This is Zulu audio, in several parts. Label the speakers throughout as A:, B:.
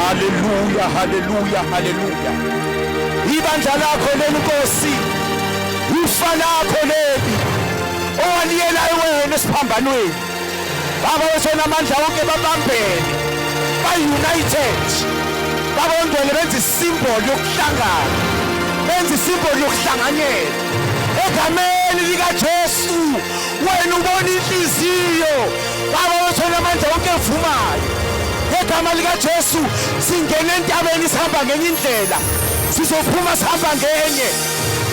A: Haleluya, haleluya, haleluya. Ibandla lakho leli Nkosi, ifa lakho leli owaliyela wena esiphambanweni. Baba wethu namandla wonke babambene, ba-united. Baba ongcwele benza isimboli yokuhlangana, benza isimboli yokuhlanganyela egameni likaJesu. Wena ubona inhliziyo, Baba wethu namandla wonke evumayo. Egama likaJesu singena entabeni sihamba ngenye indlela, sizophuma sihamba ngenye.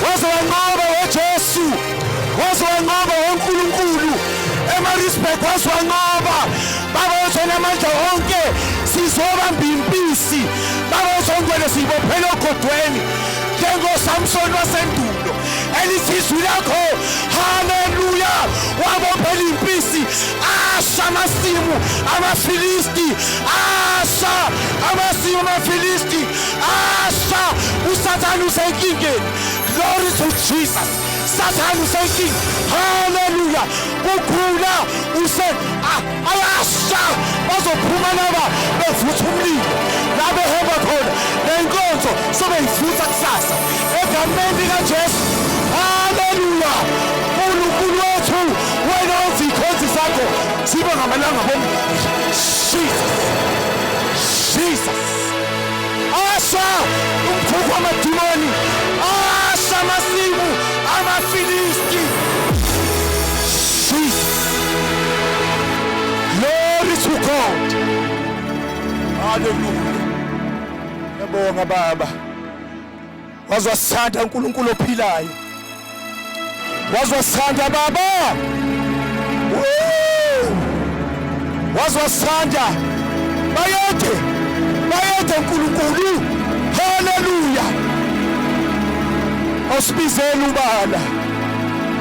A: Waze wanqoba weJesu, waze wanqoba woNkulunkulu eMaritzburg, waze wanqoba. Baba wethu namandla wonke sizobamba impisi. Baba wethu ongcwele sibophele ogodweni njengoSamson wasendulo elithi izwi lakho, haleluya, wabophela impisi. Asha amasimu amaFilisti, asha amasimu amaFilisti, asha uSathane usenkingeni. Glory to Jesus. Sathane usenkingeni, haleluya. Ukhula ayasha, bazophuma laba bevutha umlilo la behamba khona. Lenkonzo sobe yivutha kusasa egameni likaJesu. Haleluya. uNkulunkulu wethu, wena wenza ikhonzi zakho zibe ngamalanga bonke. Jesus. Asha umkhukhu wamadimoni, asha amasimu amaFilisti. Jesus. Glory to God. Hallelujah. Ngiyabonga Baba, wazwasithanda uNkulunkulu ophilayo, wazwasithanda Baba, wazwasithanda. Bayede uNkulunkulu. Haleluya. Usibizele ubala,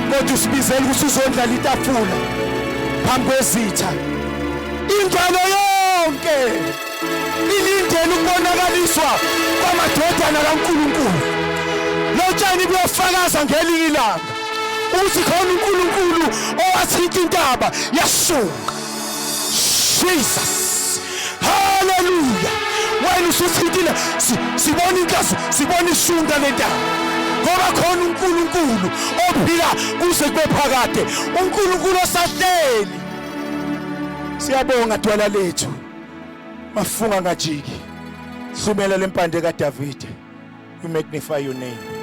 A: kodwa usibizele ukuthi uzondlala itafula phambi kwezitha. Ingalo yonke ilindele ukubonakaliswa kwamadodana kaNkulunkulu. Lotshani buyafakaza ngelinye ilanga ukuthi khona uNkulunkulu owathinta intaba yasuka. Jesus. Haleluya. Wena usuthintile, sibona inkazo, sibona ishunga lentaba, ngoba khona uNkulunkulu ophila kuze kube phakade, uNkulunkulu osahleli. Siyabonga dwala lethu, mafunga ngajiki, hlumela lempande kaDavide. We magnify your name.